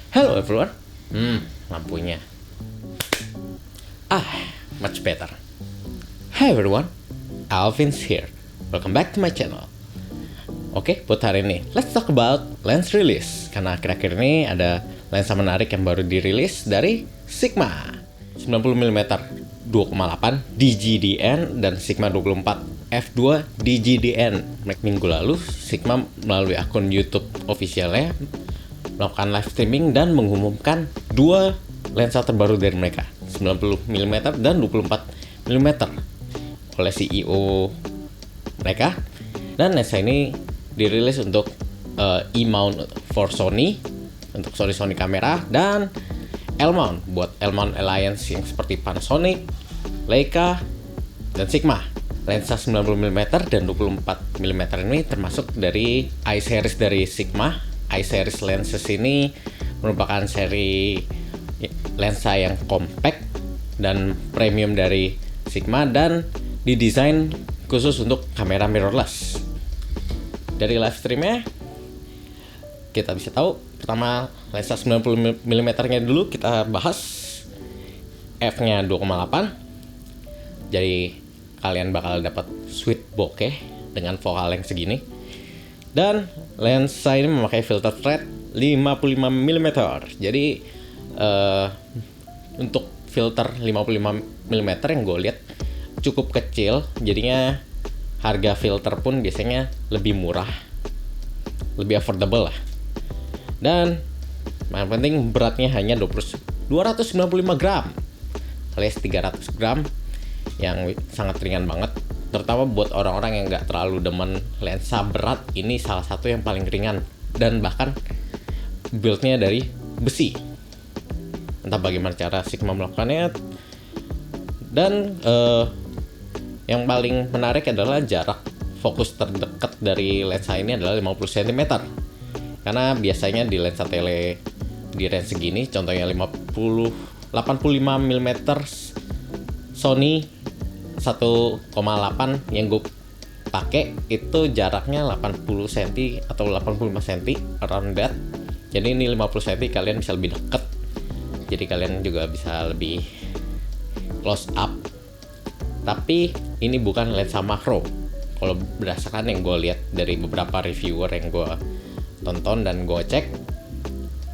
Hello everyone. Lampunya. Much better. Hi everyone. Alvin's here. Welcome back to my channel. Oke, buat hari ini, let's talk about lens release. Karena akhir-akhir ini ada lensa menarik yang baru dirilis dari Sigma. 90mm 2,8 DGDN dan Sigma 24 f2 DGDN. Minggu lalu, Sigma melalui akun YouTube officialnya melakukan live streaming dan mengumumkan dua lensa terbaru dari mereka, 90mm dan 24mm oleh CEO mereka. Dan lensa ini dirilis untuk E-mount for Sony, untuk Sony kamera, dan L-mount buat L-mount Alliance yang seperti Panasonic, Leica, dan Sigma. Lensa 90mm dan 24mm ini termasuk dari I-series dari Sigma. I-series lenses ini merupakan seri lensa yang compact dan premium dari Sigma dan didesain khusus untuk kamera mirrorless. Dari live streamnya kita bisa tahu, pertama lensa 90mm nya dulu kita bahas. F-nya 2,8, jadi kalian bakal dapat sweet bokeh dengan vokal yang segini. Dan lensa ini memakai filter thread 55mm. Jadi untuk filter 55mm yang gue lihat cukup kecil, jadinya harga filter pun biasanya lebih murah, lebih affordable lah. Dan yang penting beratnya hanya 295 gram alias 300 gram, yang sangat ringan banget. Terutama buat orang-orang yang nggak terlalu demen lensa berat, ini salah satu yang paling ringan. Dan bahkan build-nya dari besi. Entah bagaimana cara Sigma melakukannya. Dan yang paling menarik adalah jarak fokus terdekat dari lensa ini adalah 50 cm. Karena biasanya di lensa tele di range segini, contohnya 85mm Sony 1,8 yang gue pakai itu jaraknya 80 cm atau 85 cm, around that. Jadi ini 50 cm, kalian bisa lebih dekat, jadi kalian juga bisa lebih close up. Tapi ini bukan lensa makro. Kalau berdasarkan yang gue lihat dari beberapa reviewer yang gue tonton dan gue cek,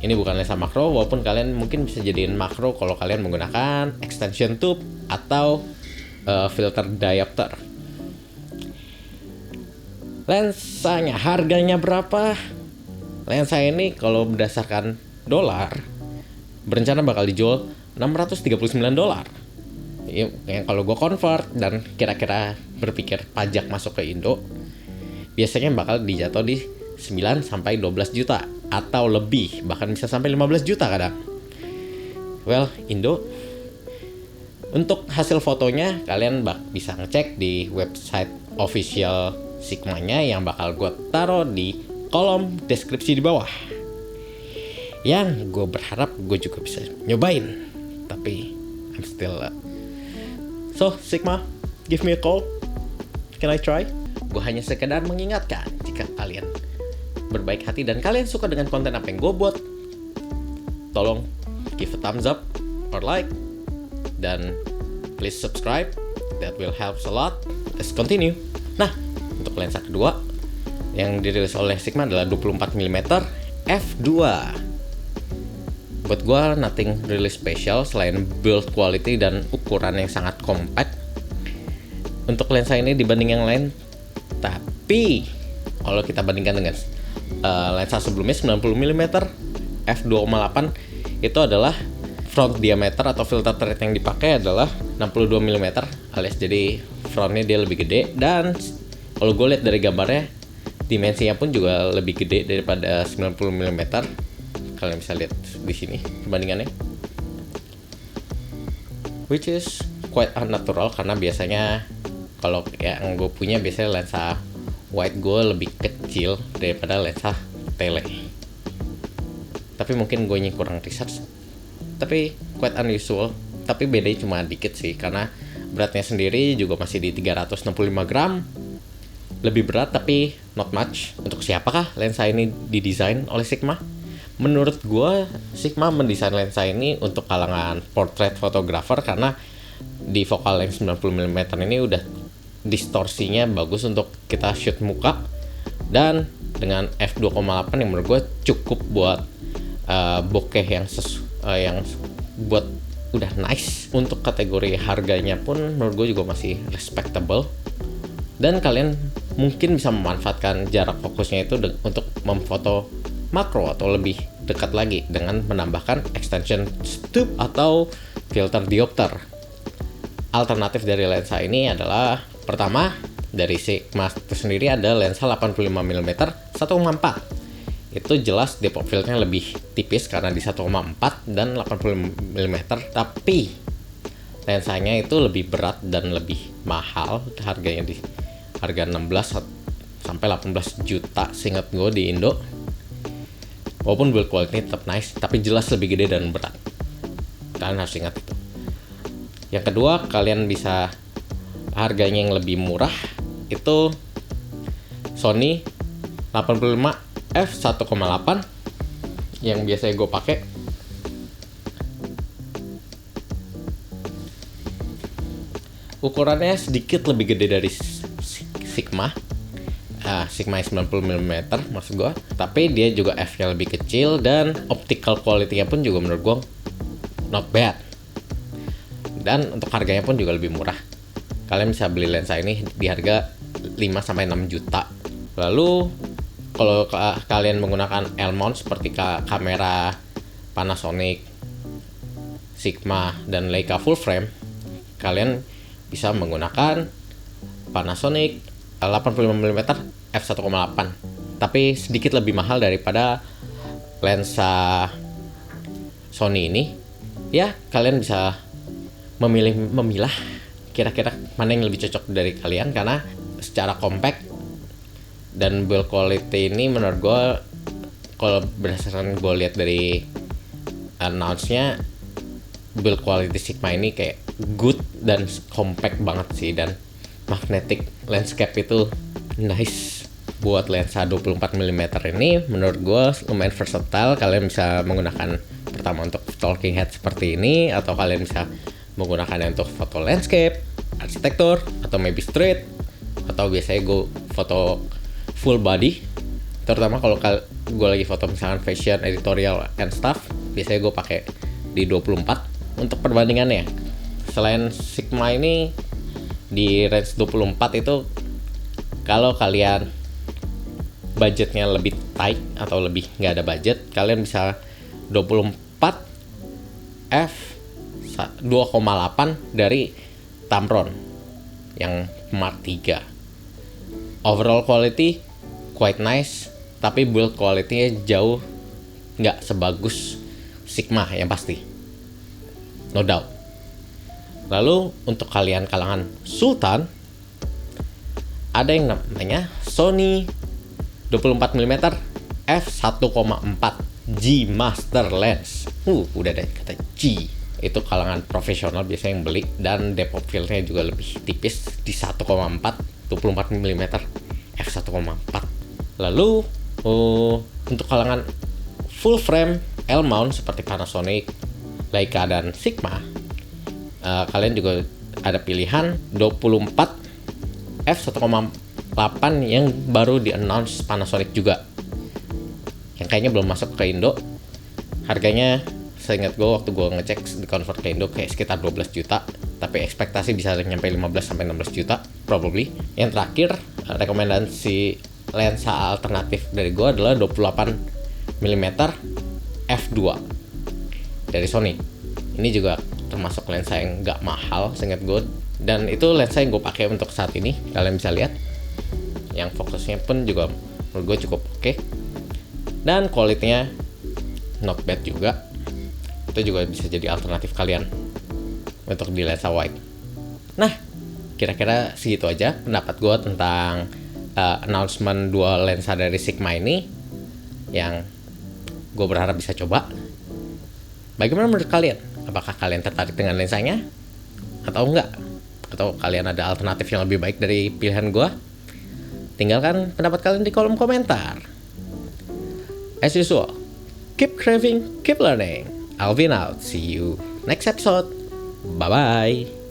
ini bukan lensa makro, walaupun kalian mungkin bisa jadiin makro kalau kalian menggunakan extension tube atau filter diopter. Lensanya harganya berapa? Lensa ini kalau berdasarkan dolar berencana bakal dijual $639. Yang kalau gue convert dan kira-kira berpikir pajak masuk ke Indo, biasanya bakal dijatuh di 9 sampai 12 juta atau lebih, bahkan bisa sampai 15 juta kadang. Well, Indo. Untuk hasil fotonya kalian bisa ngecek di website official Sigma-nya yang bakal gue taruh di kolom deskripsi di bawah. Yang gue berharap gue juga bisa nyobain, tapi I'm still So Sigma, give me a call. Can I try? Gue hanya sekedar mengingatkan, jika kalian berbaik hati dan kalian suka dengan konten apa yang gue buat, tolong give a thumbs up or like, dan please subscribe, that will help a lot. Let's continue. Nah, untuk lensa kedua yang dirilis oleh Sigma adalah 24mm f2. Buat gue nothing really special selain build quality dan ukuran yang sangat compact untuk lensa ini dibanding yang lain. Tapi kalau kita bandingkan dengan lensa sebelumnya 90mm f2,8, itu adalah front diameter atau filter thread yang dipakai adalah 62mm alias jadi frontnya dia lebih gede. Dan kalau gue lihat dari gambarnya, dimensinya pun juga lebih gede daripada 90mm. Kalian bisa lihat di sini perbandingannya, which is quite unnatural karena biasanya kalau yang gue punya biasanya lensa wide gue lebih kecil daripada lensa tele. Tapi mungkin gue kurang research, tapi quite unusual. Tapi bedanya cuma dikit sih, karena beratnya sendiri juga masih di 365 gram. Lebih berat tapi not much. Untuk siapakah lensa ini didesain oleh Sigma? menurut gue Sigma mendesain lensa ini untuk kalangan portrait photographer karena di focal length 90 mm ini udah distorsinya bagus untuk kita shoot muka, dan dengan f2,8 yang menurut gue cukup buat bokeh yang buat udah nice. Untuk kategori harganya pun menurut gue juga masih respectable, dan kalian mungkin bisa memanfaatkan jarak fokusnya itu untuk memfoto makro atau lebih dekat lagi dengan menambahkan extension tube atau filter diopter. Alternatif dari lensa ini adalah, pertama, dari Sigma itu sendiri ada lensa 85 mm 1,4. Itu jelas depth of fieldnya lebih tipis karena di 1,4 dan 80 mm, tapi lensanya itu lebih berat dan lebih mahal. Harganya di harga 16 sampai 18 juta seingat gue di Indo. Walaupun build quality tetap nice, tapi jelas lebih gede dan berat. Kalian harus ingat itu. Yang kedua, kalian bisa harganya yang lebih murah itu Sony 85 f1,8 yang biasanya gue pakai. Ukurannya sedikit lebih gede dari Sigma. Sigma 90 mm maksud gue, tapi dia juga f-nya lebih kecil dan optical quality-nya pun juga menurut gue not bad. Dan untuk harganya pun juga lebih murah. Kalian bisa beli lensa ini di harga 5-6 juta. Lalu kalau kalian menggunakan L-mount seperti kamera Panasonic, Sigma, dan Leica full frame, kalian bisa menggunakan Panasonic 85 mm f1,8, tapi sedikit lebih mahal daripada lensa Sony ini. Ya, kalian bisa memilah kira-kira mana yang lebih cocok dari kalian, karena secara compact dan build quality ini menurut gue, kalau berdasarkan gue lihat dari announce-nya, build quality Sigma ini kayak good dan compact banget sih, dan magnetic landscape itu nice. Buat lensa 24 mm ini menurut gue lumayan versatile. Kalian bisa menggunakan pertama untuk talking head seperti ini, atau kalian bisa menggunakannya untuk foto landscape, arsitektur, atau maybe street, atau biasanya gue foto full body. Terutama kalau gue lagi foto misalkan fashion, editorial, and stuff, biasanya gue pakai di 24. Untuk perbandingannya, selain Sigma ini di range 24 itu, kalau kalian budgetnya lebih tight atau lebih nggak ada budget, kalian bisa 24 f 2,8 dari Tamron yang Mark 3. Overall quality quite nice, tapi build quality-nya jauh nggak sebagus Sigma yang pasti, no doubt. Lalu untuk kalian kalangan sultan, ada yang namanya Sony 24 mm f1,4 G Master Lens. Udah ada kata G. Itu kalangan profesional biasanya yang beli, dan depth of field-nya juga lebih tipis di 1,4 24 mm f1,4. Lalu untuk kalangan full frame L mount seperti Panasonic, Leica, dan Sigma, kalian juga ada pilihan 24 f1,8 yang baru di announce Panasonic juga, yang kayaknya belum masuk ke Indo. Harganya seingat gue waktu gue ngecek di convert ke Indo kayak sekitar 12 juta, tapi ekspektasi bisa nyampe 15-16 juta probably. Yang terakhir, rekomendasi lensa alternatif dari gue adalah 28 mm f2 dari Sony. Ini juga termasuk lensa yang gak mahal seingat gue, dan itu lensa yang gue pakai untuk saat ini. Kalian bisa lihat yang fokusnya pun juga menurut gue cukup oke, dan quality-nya not bad juga. Itu juga bisa jadi alternatif kalian untuk di lensa wide. Nah, kira-kira segitu aja pendapat gue tentang announcement dua lensa dari Sigma ini, yang gue berharap bisa coba. Bagaimana menurut kalian? Apakah kalian tertarik dengan lensanya atau enggak? Atau kalian ada alternatif yang lebih baik dari pilihan gue? Tinggalkan pendapat kalian di kolom komentar. As usual, keep craving, keep learning. Alvin out. See you next episode. Bye bye.